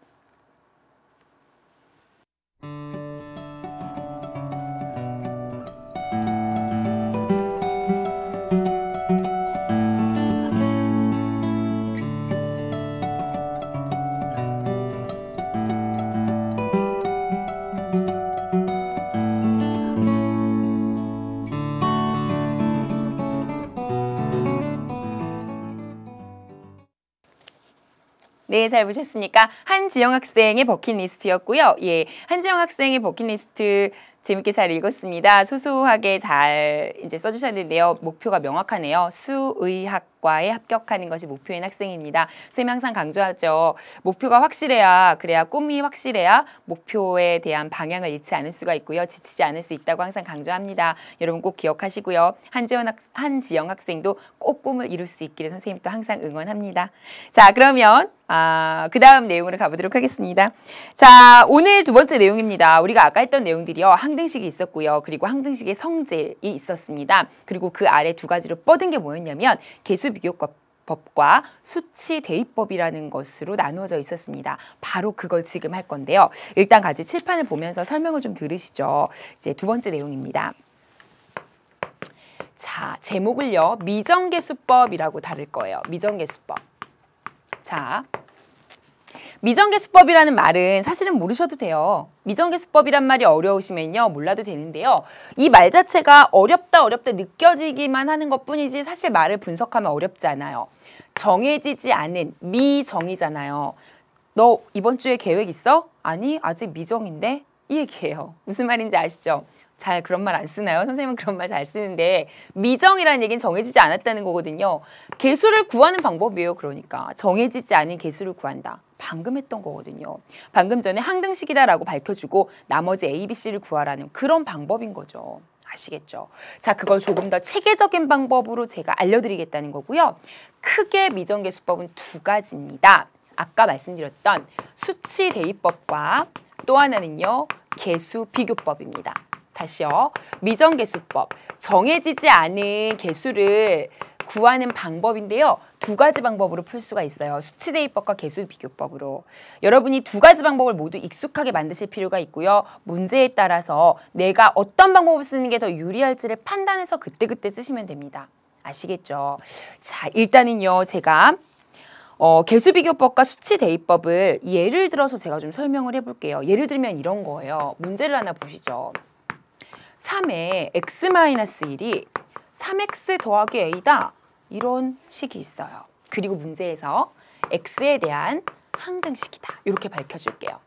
네, 잘 보셨습니까? 한지영 학생의 버킷리스트였고요. 예, 한지영 학생의 버킷리스트 재밌게 잘 읽었습니다. 소소하게 잘 이제 써주셨는데요. 목표가 명확하네요. 수의학과에 합격하는 것이 목표인 학생입니다. 선생님이 항상 강조하죠. 목표가 확실해야, 그래야 꿈이 확실해야 목표에 대한 방향을 잃지 않을 수가 있고요. 지치지 않을 수 있다고 항상 강조합니다. 여러분 꼭 기억하시고요. 한지영 학생도 꼭 꿈을 이룰 수 있기를 선생님 또 항상 응원합니다. 자, 그러면 그 다음 내용으로 가보도록 하겠습니다. 자, 오늘 두 번째 내용입니다. 우리가 아까 했던 내용들이요. 항등식이 있었고요. 그리고 항등식의 성질이 있었습니다. 그리고 그 아래 두 가지로 뻗은 게 뭐였냐면 계수비교법과 수치대입법이라는 것으로 나누어져 있었습니다. 바로 그걸 지금 할 건데요. 일단 같이 칠판을 보면서 설명을 좀 들으시죠. 이제 두 번째 내용입니다. 자, 제목을요. 미정계수법이라고 다룰 거예요. 미정계수법. 자, 미정계수법이라는 말은 사실은 모르셔도 돼요. 미정계수법이란 말이 어려우시면요. 몰라도 되는데요. 이 말 자체가 어렵다 느껴지기만 하는 것뿐이지 사실 말을 분석하면 어렵지 않아요. 정해지지 않은 미정이잖아요. 너 이번 주에 계획 있어? 아니, 아직 미정인데? 이 얘기예요. 무슨 말인지 아시죠? 잘 그런 말 안 쓰나요? 선생님은 그런 말 잘 쓰는데 미정이라는 얘기는 정해지지 않았다는 거거든요. 계수를 구하는 방법이에요. 그러니까 정해지지 않은 계수를 구한다. 방금 했던 거거든요. 방금 전에 항등식이다라고 밝혀주고 나머지 A, B, C를 구하라는 그런 방법인 거죠. 아시겠죠? 자, 그걸 조금 더 체계적인 방법으로 제가 알려드리겠다는 거고요. 크게 미정계수법은 두 가지입니다. 아까 말씀드렸던 수치대입법과 또 하나는요. 계수비교법입니다. 다시요. 미정계수법, 정해지지 않은 계수를 구하는 방법인데요. 두 가지 방법으로 풀 수가 있어요. 수치대입법과 계수비교법으로. 여러분이 두 가지 방법을 모두 익숙하게 만드실 필요가 있고요. 문제에 따라서 내가 어떤 방법을 쓰는 게 더 유리할지를 판단해서 그때그때 쓰시면 됩니다. 아시겠죠? 자, 일단은요. 제가 계수비교법과 수치대입법을 예를 들어서 제가 좀 설명을 해볼게요. 예를 들면 이런 거예요. 문제를 하나 보시죠. 3에 x-1이 3x 더하기 a다. 이런 식이 있어요. 그리고 문제에서 x에 대한 항등식이다. 이렇게 밝혀줄게요.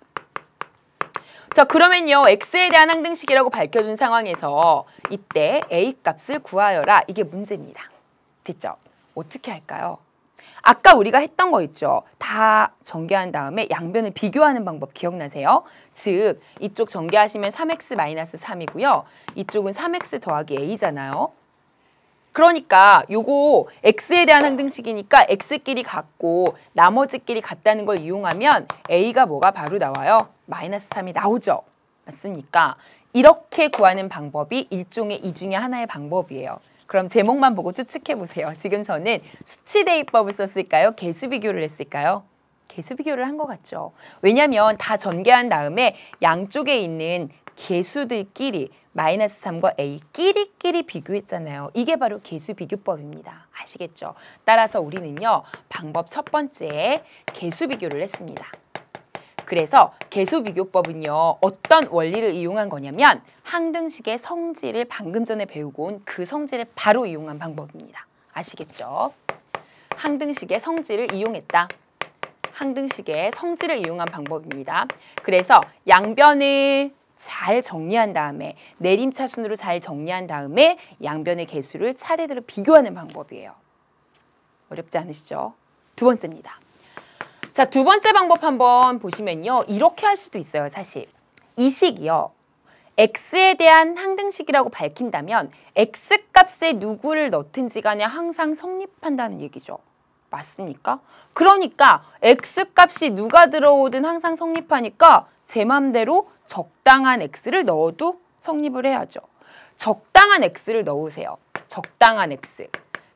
자, 그러면요. x에 대한 항등식이라고 밝혀준 상황에서 이때 a 값을 구하여라. 이게 문제입니다. 됐죠? 어떻게 할까요? 아까 우리가 했던 거 있죠. 다 전개한 다음에 양변을 비교하는 방법 기억나세요? 즉 이쪽 전개하시면 3x-3이고요. 이쪽은 3x 더하기 a잖아요. 그러니까 요거 x에 대한 항등식이니까 x끼리 같고 나머지끼리 같다는 걸 이용하면 a가 뭐가 바로 나와요? -3이 나오죠. 맞습니까? 이렇게 구하는 방법이 일종의 이 중에 하나의 방법이에요. 그럼 제목만 보고 추측해보세요. 지금 저는 수치대입법을 썼을까요? 계수비교를 했을까요? 계수비교를 한 것 같죠. 왜냐하면 다 전개한 다음에 양쪽에 있는 계수들끼리 마이너스 3과 a 끼리끼리 비교했잖아요. 이게 바로 개수비교법입니다. 아시겠죠? 따라서 우리는요. 방법 첫 번째 개수비교를 했습니다. 그래서 개수비교법은요. 어떤 원리를 이용한 거냐면 항등식의 성질을 방금 전에 배우고 온 그 성질을 바로 이용한 방법입니다. 아시겠죠? 항등식의 성질을 이용했다. 항등식의 성질을 이용한 방법입니다. 그래서 양변을 잘 정리한 다음에 내림차순으로 잘 정리한 다음에 양변의 개수를 차례대로 비교하는 방법이에요. 어렵지 않으시죠? 두 번째입니다. 자, 두 번째 방법 한번 보시면요. 이렇게 할 수도 있어요, 사실. 이 식이요. x에 대한 항등식이라고 밝힌다면 x값에 누구를 넣든지 간에 항상 성립한다는 얘기죠. 맞습니까? 그러니까 x값이 누가 들어오든 항상 성립하니까 제 맘대로 적당한 x를 넣어도 성립을 해야죠. 적당한 x를 넣으세요. 적당한 x.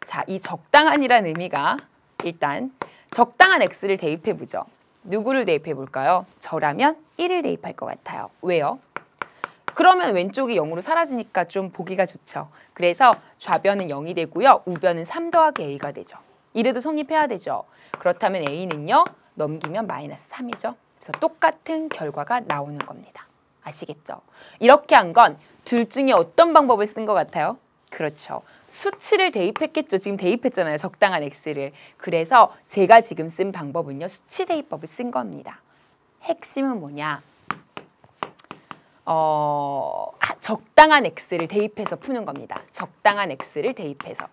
자, 이 적당한이라는 의미가 일단 적당한 x를 대입해보죠. 누구를 대입해볼까요? 저라면 1을 대입할 것 같아요. 왜요? 그러면 왼쪽이 0으로 사라지니까 좀 보기가 좋죠. 그래서 좌변은 0이 되고요. 우변은 3 더하기 a가 되죠. 이래도 성립해야 되죠. 그렇다면 a는요. 넘기면 마이너스 3이죠. 그래서 똑같은 결과가 나오는 겁니다. 아시겠죠? 이렇게 한 건 둘 중에 어떤 방법을 쓴 것 같아요? 그렇죠. 수치를 대입했겠죠. 지금 대입했잖아요. 적당한 x를. 그래서 제가 지금 쓴 방법은요. 수치 대입법을 쓴 겁니다. 핵심은 뭐냐? 적당한 x를 대입해서 푸는 겁니다. 적당한 x를 대입해서.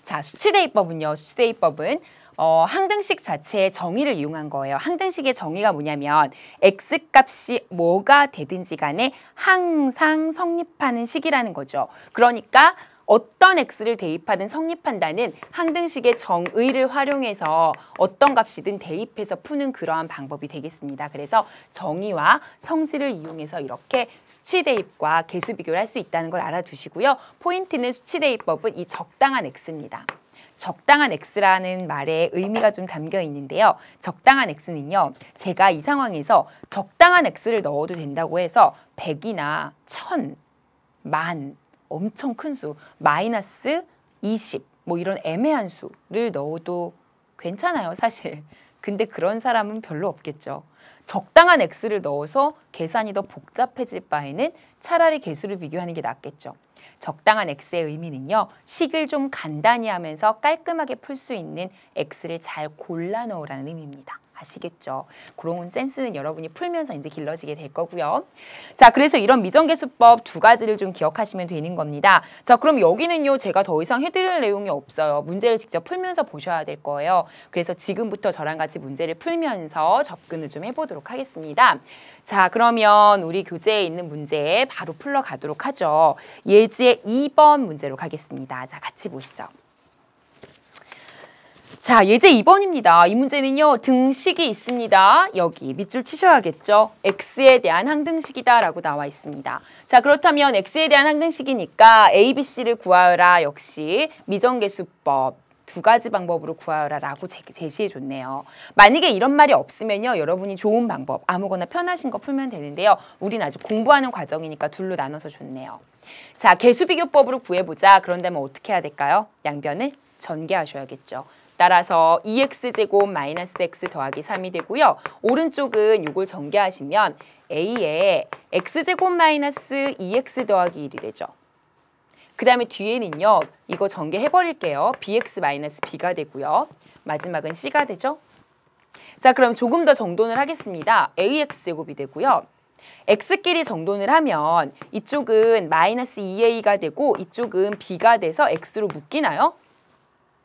자, 수치 대입법은요. 수치 대입법은 항등식 자체의 정의를 이용한 거예요. 항등식의 정의가 뭐냐면 x값이 뭐가 되든지 간에 항상 성립하는 식이라는 거죠. 그러니까 어떤 x를 대입하든 성립한다는 항등식의 정의를 활용해서 어떤 값이든 대입해서 푸는 그러한 방법이 되겠습니다. 그래서 정의와 성질을 이용해서 이렇게 수치 대입과 개수 비교를 할 수 있다는 걸 알아두시고요. 포인트는 수치 대입법은 이 적당한 x입니다. 적당한 x라는 말에 의미가 좀 담겨 있는데요. 적당한 x는요. 제가 이 상황에서 적당한 x를 넣어도 된다고 해서 100이나 1000, 만, 엄청 큰 수, 마이너스 20, 뭐 이런 애매한 수를 넣어도 괜찮아요, 사실. 근데 그런 사람은 별로 없겠죠. 적당한 x를 넣어서 계산이 더 복잡해질 바에는 차라리 개수를 비교하는 게 낫겠죠. 적당한 x의 의미는요. 식을 좀 간단히 하면서 깔끔하게 풀 수 있는 x를 잘 골라 넣으라는 의미입니다. 아시겠죠? 그런 센스는 여러분이 풀면서 이제 길러지게 될 거고요. 자, 그래서 이런 미정계수법 두 가지를 좀 기억하시면 되는 겁니다. 자, 그럼 여기는요. 제가 더 이상 해드릴 내용이 없어요. 문제를 직접 풀면서 보셔야 될 거예요. 그래서 지금부터 저랑 같이 문제를 풀면서 접근을 좀 해보도록 하겠습니다. 자, 그러면 우리 교재에 있는 문제 바로 풀러가도록 하죠. 예지의 2번 문제로 가겠습니다. 자, 같이 보시죠. 자, 예제 2번입니다. 이 문제는요. 등식이 있습니다. 여기 밑줄 치셔야겠죠. x에 대한 항등식이다 라고 나와 있습니다. 자, 그렇다면 x에 대한 항등식이니까 a, b, c를 구하여라. 역시 미정계수법 두 가지 방법으로 구하여라 라고 제시해 줬네요. 만약에 이런 말이 없으면요. 여러분이 좋은 방법 아무거나 편하신 거 풀면 되는데요. 우린 아직 공부하는 과정이니까 둘로 나눠서 줬네요. 자, 개수비교법으로 구해보자. 그런다면 어떻게 해야 될까요? 양변을 전개하셔야겠죠. 따라서 2x제곱 마이너스 x 더하기 3이 되고요. 오른쪽은 이걸 전개하시면 a에 x제곱 마이너스 2x 더하기 1이 되죠. 그 다음에 뒤에는요. 이거 전개해버릴게요. bx 마이너스 b가 되고요. 마지막은 c가 되죠. 자, 그럼 조금 더 정돈을 하겠습니다. ax제곱이 되고요. x끼리 정돈을 하면 이쪽은 마이너스 2a가 되고 이쪽은 b가 돼서 x로 묶이나요?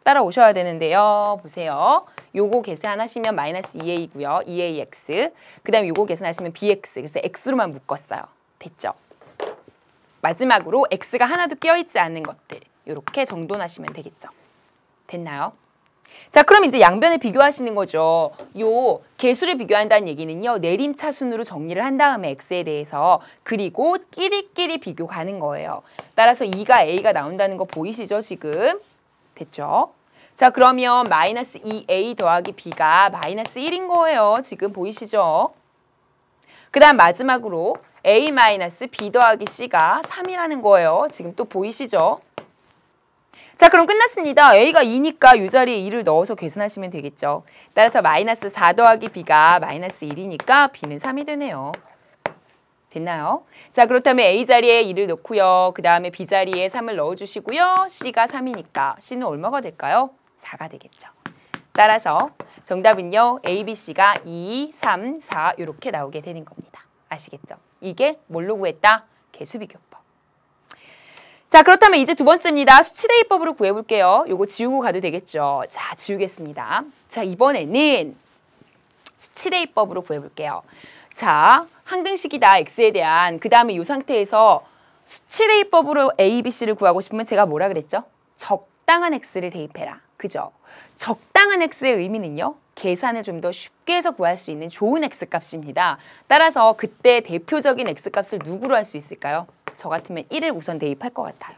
따라오셔야 되는데요. 보세요. 요거 계산하시면 마이너스 2a고요. 2ax. 그 다음에 요거 계산하시면 bx. 그래서 x로만 묶었어요. 됐죠? 마지막으로 x가 하나도 껴있지 않는 것들. 이렇게 정돈하시면 되겠죠? 됐나요? 자, 그럼 이제 양변을 비교하시는 거죠. 요 개수를 비교한다는 얘기는요. 내림차순으로 정리를 한 다음에 x에 대해서 그리고 끼리끼리 비교 가는 거예요. 따라서 2가 a가 나온다는 거 보이시죠? 지금? 됐죠? 자, 그러면 마이너스 2a 더하기 b가 마이너스 1인 거예요. 지금 보이시죠? 그 다음 마지막으로 A-B 더하기 C가 3이라는 거예요. 지금 또 보이시죠? 자, 그럼 끝났습니다. A가 2니까 이 자리에 2를 넣어서 계산하시면 되겠죠. 따라서 마이너스 4 더하기 B가 마이너스 1이니까 B는 3이 되네요. 됐나요? 자, 그렇다면 A 자리에 2를 넣고요. 그 다음에 B 자리에 3을 넣어주시고요. C가 3이니까 C는 얼마가 될까요? 4가 되겠죠. 따라서 정답은요. A, B, C가 2, 3, 4 이렇게 나오게 되는 겁니다. 아시겠죠? 이게 뭘로 구했다? 개수비교법. 자, 그렇다면 이제 두 번째입니다. 수치대입법으로 구해볼게요. 요거 지우고 가도 되겠죠. 자, 지우겠습니다. 자, 이번에는 수치대입법으로 구해볼게요. 자, 항등식이다. x에 대한. 그 다음에 이 상태에서 수치대입법으로 a, b, c를 구하고 싶으면 제가 뭐라 그랬죠? 적당한 x를 대입해라. 그죠? 적당한 x의 의미는요. 계산을 좀 더 쉽게 해서 구할 수 있는 좋은 x값입니다. 따라서 그때 대표적인 x값을 누구로 할 수 있을까요? 저 같으면 1을 우선 대입할 것 같아요.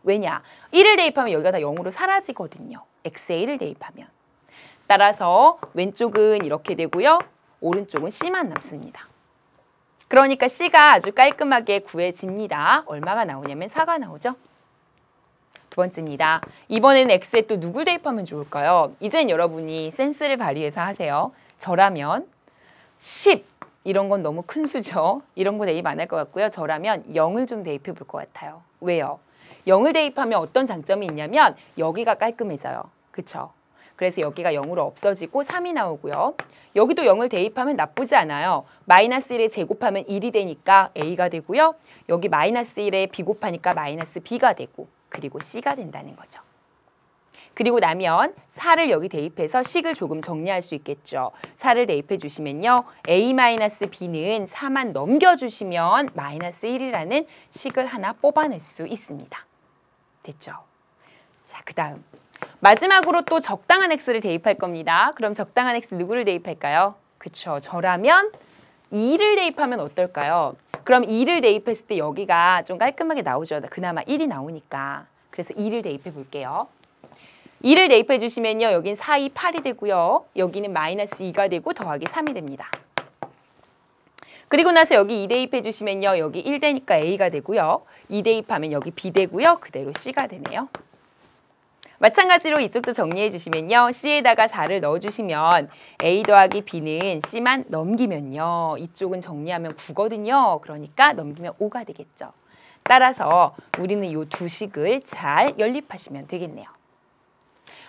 왜냐? 1을 대입하면 여기가 다 0으로 사라지거든요. x에 1을 대입하면. 따라서 왼쪽은 이렇게 되고요. 오른쪽은 c만 남습니다. 그러니까 c가 아주 깔끔하게 구해집니다. 얼마가 나오냐면 4가 나오죠. 두 번째입니다. 이번에는 x에 또 누굴 대입하면 좋을까요? 이젠 여러분이 센스를 발휘해서 하세요. 저라면 10 이런 건 너무 큰 수죠. 이런 거 대입 안 할 것 같고요. 저라면 0을 좀 대입해 볼 것 같아요. 왜요? 0을 대입하면 어떤 장점이 있냐면 여기가 깔끔해져요. 그쵸? 그래서 여기가 0으로 없어지고 3이 나오고요. 여기도 0을 대입하면 나쁘지 않아요. 마이너스 1에 제곱하면 1이 되니까 a가 되고요. 여기 마이너스 1에 b 곱하니까 마이너스 b가 되고 그리고 c가 된다는 거죠. 그리고 나면 4를 여기 대입해서 식을 조금 정리할 수 있겠죠. 4를 대입해 주시면요. a-b는 4만 넘겨주시면 마이너스 1이라는 식을 하나 뽑아낼 수 있습니다. 됐죠? 자, 그 다음. 마지막으로 또 적당한 x를 대입할 겁니다. 그럼 적당한 x 누구를 대입할까요? 그쵸. 저라면 2를 대입하면 어떨까요? 그럼 2를 대입했을 때 여기가 좀 깔끔하게 나오죠. 그나마 1이 나오니까. 그래서 2를 대입해 볼게요. 2를 대입해 주시면요. 여긴 4, 2, 8이 되고요. 여기는 마이너스 2가 되고 더하기 3이 됩니다. 그리고 나서 여기 2 대입해 주시면요. 여기 1 되니까 a가 되고요. 2 대입하면 여기 b 되고요. 그대로 c가 되네요. 마찬가지로 이쪽도 정리해 주시면요. c에다가 4를 넣어주시면 a 더하기 b는 c만 넘기면요. 이쪽은 정리하면 9거든요. 그러니까 넘기면 5가 되겠죠. 따라서 우리는 이 두 식을 잘 연립하시면 되겠네요.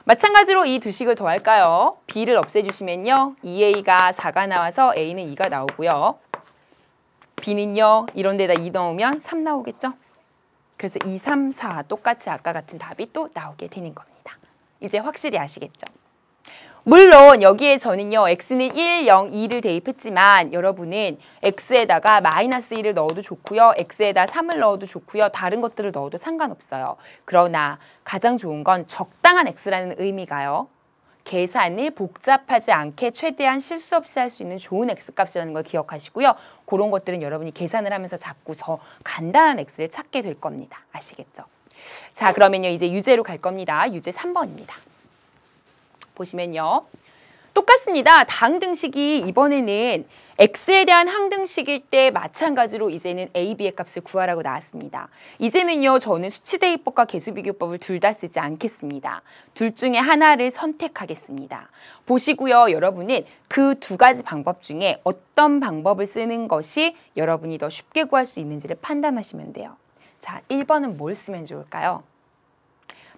마찬가지로 이 두 식을 더할까요? b를 없애주시면요. 2a가 4가 나와서 a는 2가 나오고요. b는요. 이런 데다 2 넣으면 3 나오겠죠? 그래서 2, 3, 4 똑같이 아까 같은 답이 또 나오게 되는 겁니다. 이제 확실히 아시겠죠? 물론 여기에 저는요. x는 1, 0, 2를 대입했지만 여러분은 x에다가 마이너스 1을 넣어도 좋고요. x에다 3을 넣어도 좋고요. 다른 것들을 넣어도 상관없어요. 그러나 가장 좋은 건 적당한 x라는 의미가요. 계산을 복잡하지 않게 최대한 실수 없이 할 수 있는 좋은 x값이라는 걸 기억하시고요. 그런 것들은 여러분이 계산을 하면서 자꾸 저 간단한 x를 찾게 될 겁니다. 아시겠죠? 자, 그러면요. 이제 유제로 갈 겁니다. 유제 3번입니다. 보시면요. 똑같습니다. 다항등식이 이번에는 x에 대한 항등식일 때 마찬가지로 이제는 a, b의 값을 구하라고 나왔습니다. 이제는요. 저는 수치대입법과 개수비교법을 둘 다 쓰지 않겠습니다. 둘 중에 하나를 선택하겠습니다. 보시고요. 여러분은 그 두 가지 방법 중에 어떤 방법을 쓰는 것이 여러분이 더 쉽게 구할 수 있는지를 판단하시면 돼요. 자, 1번은 뭘 쓰면 좋을까요?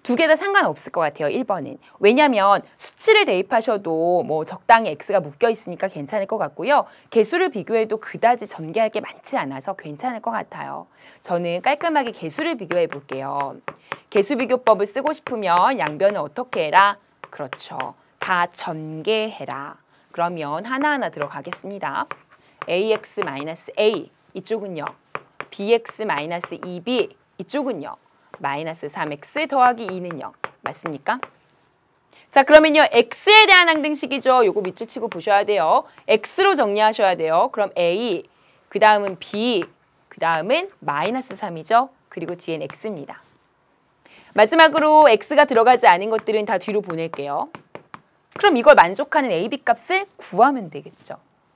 두 개 다 상관없을 것 같아요. 1번은. 왜냐하면 수치를 대입하셔도 뭐 적당히 x가 묶여 있으니까 괜찮을 것 같고요. 개수를 비교해도 그다지 전개할 게 많지 않아서 괜찮을 것 같아요. 저는 깔끔하게 개수를 비교해 볼게요. 개수 비교법을 쓰고 싶으면 양변을 어떻게 해라? 그렇죠. 다 전개해라. 그러면 하나하나 들어가겠습니다. ax-a 이쪽은요. bx-2b 이쪽은요. 마이너스 3x 더하기 2는요. 맞습니까? 자, 그러면요. x에 대한 항등식이죠. 요거 밑줄 치고 보셔야 돼요. x로 정리하셔야 돼요. 그럼 a, 그 다음은 b, 그 다음은 마이너스 3이죠. 그리고 뒤엔 x입니다. 마지막으로 x가 들어가지 않은 것들은 다 뒤로 보낼게요. 그럼 이걸 만족하는 a, b 값을 구하면 되겠죠.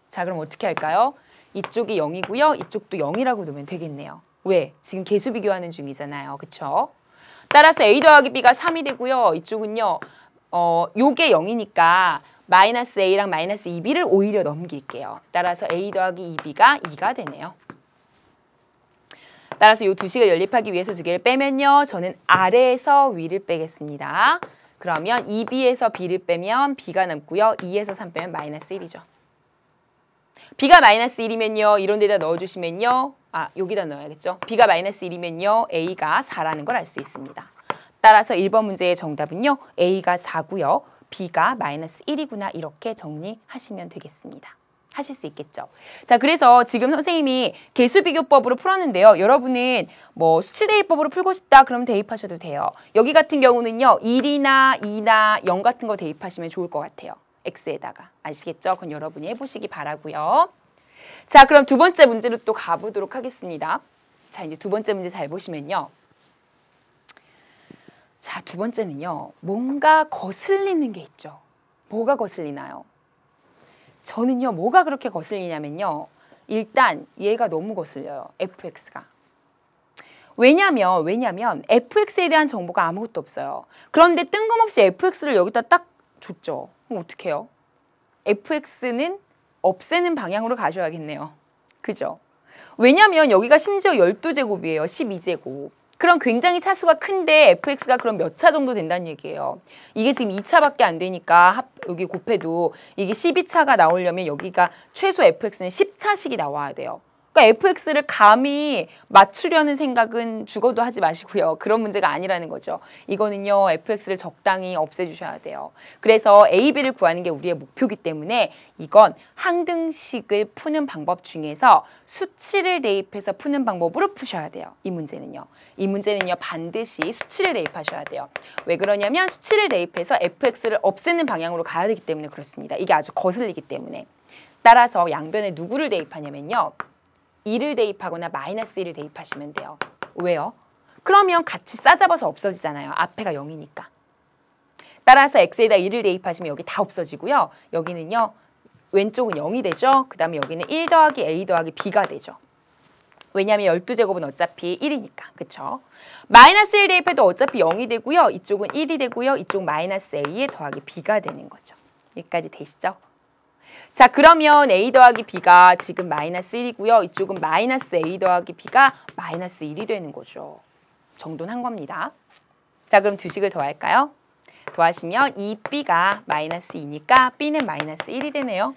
자, 그럼 어떻게 할까요? 이쪽이 0이고요. 이쪽도 0이라고 놓으면 되겠네요. 왜? 지금 개수 비교하는 중이잖아요. 그쵸? 따라서 A 더하기 B가 3이 되고요. 이쪽은요. 요게 0이니까 마이너스 A랑 마이너스 2B를 오히려 넘길게요. 따라서 A 더하기 2B가 2가 되네요. 따라서 이 두 식을 연립하기 위해서 두 개를 빼면요. 저는 아래에서 위를 빼겠습니다. 그러면 2B에서 B를 빼면 B가 남고요. 2에서 3 빼면 마이너스 1이죠. B가 마이너스 1이면요. 이런 데다 넣어주시면요. 여기다 넣어야겠죠. B가 마이너스 1이면요. A가 4라는 걸 알 수 있습니다. 따라서 1번 문제의 정답은요. A가 4고요. B가 마이너스 1이구나 이렇게 정리하시면 되겠습니다. 하실 수 있겠죠. 자, 그래서 지금 선생님이 개수비교법으로 풀었는데요. 여러분은 뭐 수치대입법으로 풀고 싶다 그러면 대입하셔도 돼요. 여기 같은 경우는요. 1이나 2나 0 같은 거 대입하시면 좋을 것 같아요. X에다가. 아시겠죠? 그건 여러분이 해보시기 바라고요. 자, 그럼 두 번째 문제로 또 가보도록 하겠습니다. 자, 이제 두 번째 문제 잘 보시면요. 자, 두 번째는요. 뭔가 거슬리는 게 있죠. 뭐가 거슬리나요? 저는요. 뭐가 그렇게 거슬리냐면요. 일단 얘가 너무 거슬려요. fx가. 왜냐면 fx에 대한 정보가 아무것도 없어요. 그런데 뜬금없이 fx를 여기다 딱 줬죠. 그럼 어떡해요? fx는 없애는 방향으로 가셔야겠네요. 그죠? 왜냐면 여기가 심지어 12제곱이에요. 12제곱. 그럼 굉장히 차수가 큰데 fx가 그럼 몇 차 정도 된다는 얘기예요. 이게 지금 2차밖에 안 되니까 여기 곱해도 이게 12차가 나오려면 여기가 최소 fx는 10차씩이 나와야 돼요. 그러니까 fx를 감히 맞추려는 생각은 죽어도 하지 마시고요. 그런 문제가 아니라는 거죠. 이거는요. fx를 적당히 없애주셔야 돼요. 그래서 a, b를 구하는 게 우리의 목표이기 때문에 이건 항등식을 푸는 방법 중에서 수치를 대입해서 푸는 방법으로 푸셔야 돼요. 이 문제는요. 이 문제는요. 반드시 수치를 대입하셔야 돼요. 왜 그러냐면 수치를 대입해서 fx를 없애는 방향으로 가야 되기 때문에 그렇습니다. 이게 아주 거슬리기 때문에. 따라서 양변에 누구를 대입하냐면요. 2를 대입하거나 마이너스 1을 대입하시면 돼요. 왜요? 그러면 같이 싸잡아서 없어지잖아요. 앞에가 0이니까. 따라서 x에다 1을 대입하시면 여기 다 없어지고요. 여기는요. 왼쪽은 0이 되죠. 그 다음에 여기는 1 더하기 a 더하기 b가 되죠. 왜냐하면 12제곱은 어차피 1이니까. 그쵸? 마이너스 1 대입해도 어차피 0이 되고요. 이쪽은 1이 되고요. 이쪽 마이너스 a에 더하기 b가 되는 거죠. 여기까지 되시죠? 자, 그러면 a 더하기 b가 지금 마이너스 1이고요. 이쪽은 마이너스 a 더하기 b가 마이너스 1이 되는 거죠. 정돈한 겁니다. 자, 그럼 두 식을 더할까요? 더하시면 2b가 마이너스 2니까 b는 마이너스 1이 되네요.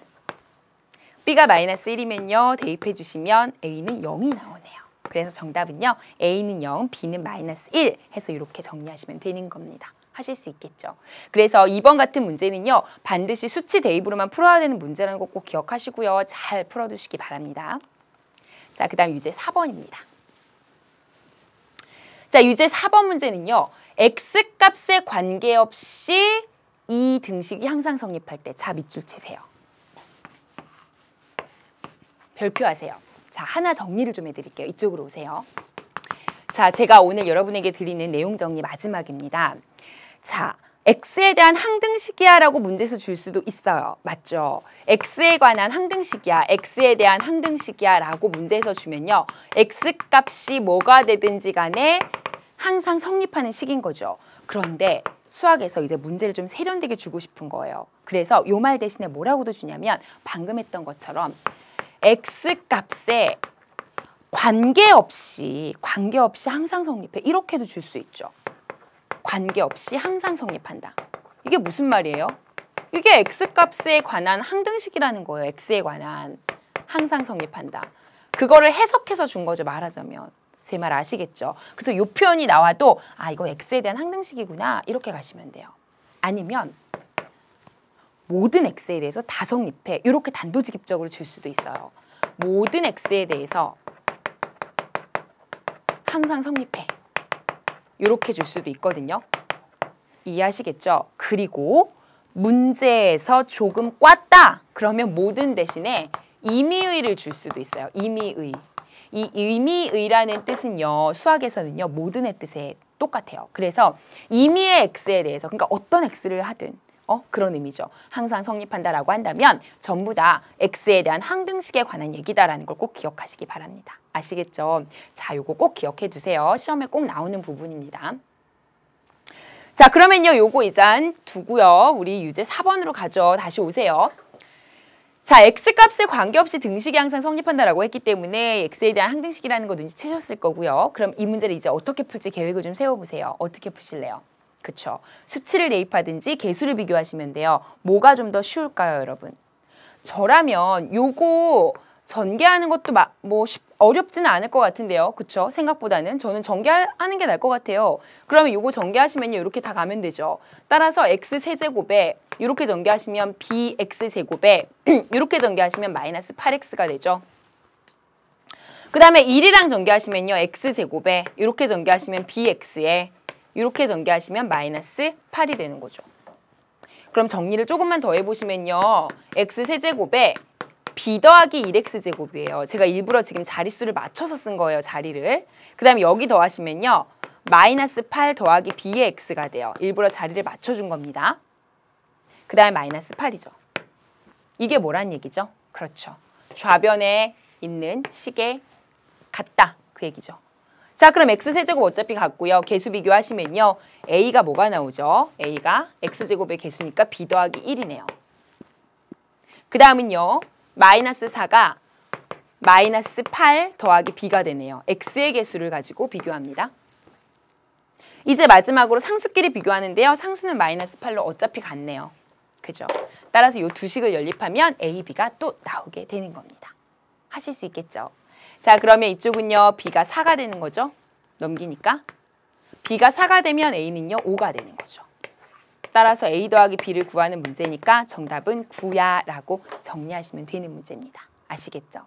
b가 마이너스 1이면요. 대입해 주시면 a는 0이 나오네요. 그래서 정답은요. a는 0, b는 마이너스 1 해서 이렇게 정리하시면 되는 겁니다. 하실 수 있겠죠. 그래서 2번 같은 문제는요. 반드시 수치 대입으로만 풀어야 되는 문제라는 거 꼭 기억하시고요. 잘 풀어두시기 바랍니다. 자, 그 다음 유제 4번입니다. 자, 유제 4번 문제는요. x값에 관계없이 이 등식이 항상 성립할 때 자, 밑줄 치세요. 별표하세요. 자, 하나 정리를 좀 해드릴게요. 이쪽으로 오세요. 자, 제가 오늘 여러분에게 드리는 내용 정리 마지막입니다. 자, x에 대한 항등식이야 라고 문제에서 줄 수도 있어요. 맞죠? x에 관한 항등식이야, x에 대한 항등식이야 라고 문제에서 주면요. x값이 뭐가 되든지 간에 항상 성립하는 식인 거죠. 그런데 수학에서 이제 문제를 좀 세련되게 주고 싶은 거예요. 그래서 요 말 대신에 뭐라고도 주냐면 방금 했던 것처럼 x값에 관계없이 항상 성립해. 이렇게도 줄 수 있죠. 관계없이 항상 성립한다. 이게 무슨 말이에요? 이게 x값에 관한 항등식이라는 거예요. x에 관한 항상 성립한다. 그거를 해석해서 준 거죠. 말하자면. 제 말 아시겠죠? 그래서 이 표현이 나와도 아, 이거 x에 대한 항등식이구나. 이렇게 가시면 돼요. 아니면 모든 x에 대해서 다 성립해. 이렇게 단도직입적으로 줄 수도 있어요. 모든 x에 대해서 항상 성립해. 이렇게 줄 수도 있거든요. 이해하시겠죠? 그리고 문제에서 조금 꽈다. 그러면 모든 대신에 임의의를 줄 수도 있어요. 임의의. 이 임의의라는 뜻은요. 수학에서는요. 모든의 뜻에 똑같아요. 그래서 임의의 x에 대해서 그러니까 어떤 x를 하든 그런 의미죠. 항상 성립한다라고 한다면 전부 다 X에 대한 항등식에 관한 얘기다라는 걸 꼭 기억하시기 바랍니다. 아시겠죠? 자, 요거 꼭 기억해 두세요. 시험에 꼭 나오는 부분입니다. 자, 그러면요, 요거 일단 두고요. 우리 유제 4번으로 가죠. 다시 오세요. 자, X값에 관계없이 등식이 항상 성립한다라고 했기 때문에 X에 대한 항등식이라는 거 눈치채셨을 거고요. 그럼 이 문제를 이제 어떻게 풀지 계획을 좀 세워보세요. 어떻게 푸실래요? 그쵸? 수치를 대입하든지 개수를 비교하시면 돼요. 뭐가 좀 더 쉬울까요, 여러분? 저라면 요거 전개하는 것도 어렵지는 않을 것 같은데요. 그쵸? 생각보다는 저는 전개하는 게 나을 것 같아요. 그러면 요거 전개하시면요, 이렇게 다 가면 되죠. 따라서 x세제곱에 이렇게 전개하시면 bx제곱에 이렇게 전개하시면 마이너스 8x가 되죠. 그 다음에 1이랑 전개하시면요, x제곱에 이렇게 전개하시면 bx에 이렇게 전개하시면 마이너스 8이 되는 거죠. 그럼 정리를 조금만 더 해보시면요, x세제곱에 b 더하기 1x제곱이에요. 제가 일부러 지금 자릿수를 맞춰서 쓴 거예요, 자리를. 그 다음에 여기 더하시면요, 마이너스 8 더하기 b의 x가 돼요. 일부러 자리를 맞춰준 겁니다. 그 다음에 마이너스 8이죠. 이게 뭐란 얘기죠? 그렇죠. 좌변에 있는 식에 같다, 그 얘기죠. 자, 그럼 x세제곱 어차피 같고요. 개수 비교하시면요, a가 뭐가 나오죠? a가 x제곱의 개수니까 b 더하기 1이네요. 그 다음은요, 마이너스 4가 마이너스 8 더하기 b가 되네요. x의 개수를 가지고 비교합니다. 이제 마지막으로 상수끼리 비교하는데요. 상수는 마이너스 8로 어차피 같네요. 그죠? 따라서 이 두 식을 연립하면 a, b가 또 나오게 되는 겁니다. 하실 수 있겠죠? 자, 그러면 이쪽은요, b가 4가 되는 거죠. 넘기니까. b가 4가 되면 a는요, 5가 되는 거죠. 따라서 a 더하기 b를 구하는 문제니까 정답은 9야 라고 정리하시면 되는 문제입니다. 아시겠죠?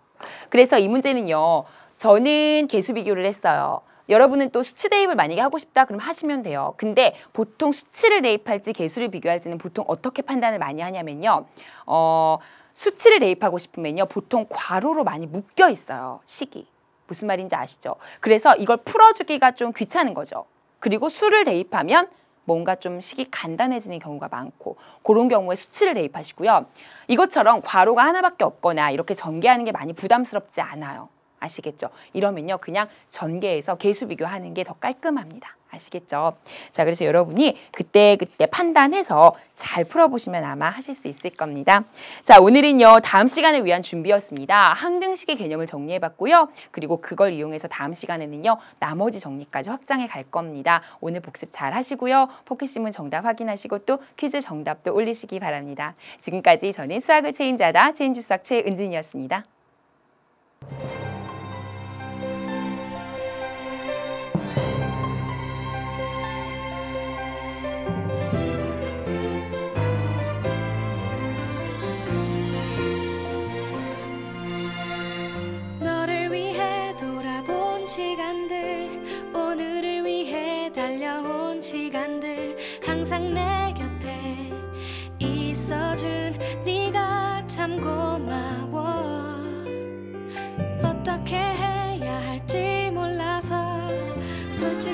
그래서 이 문제는요, 저는 개수 비교를 했어요. 여러분은 또 수치 대입을 만약에 하고 싶다 그럼 하시면 돼요. 근데 보통 수치를 대입할지 개수를 비교할지는 보통 어떻게 판단을 많이 하냐면요, 수치를 대입하고 싶으면요, 보통 괄호로 많이 묶여 있어요, 식이. 무슨 말인지 아시죠? 그래서 이걸 풀어주기가 좀 귀찮은 거죠. 그리고 수를 대입하면 뭔가 좀 식이 간단해지는 경우가 많고, 그런 경우에 수치를 대입하시고요. 이것처럼 괄호가 하나밖에 없거나 이렇게 전개하는 게 많이 부담스럽지 않아요. 아시겠죠? 이러면요, 그냥 전개해서 개수 비교하는 게 더 깔끔합니다. 아시겠죠? 자, 그래서 여러분이 그때 판단해서 잘 풀어보시면 아마 하실 수 있을 겁니다. 자, 오늘은요, 다음 시간을 위한 준비였습니다. 항등식의 개념을 정리해봤고요. 그리고 그걸 이용해서 다음 시간에는요, 나머지 정리까지 확장해 갈 겁니다. 오늘 복습 잘 하시고요. 포켓신문 정답 확인하시고 또 퀴즈 정답도 올리시기 바랍니다. 지금까지 저는 수학을 체인지하다 체인지 수학 최은진이었습니다. 시간들, 오늘을 위해 달려온 시간들, 항상 내 곁에 있어준 네가 참 고마워. 어떻게 해야 할지 몰라서 솔직히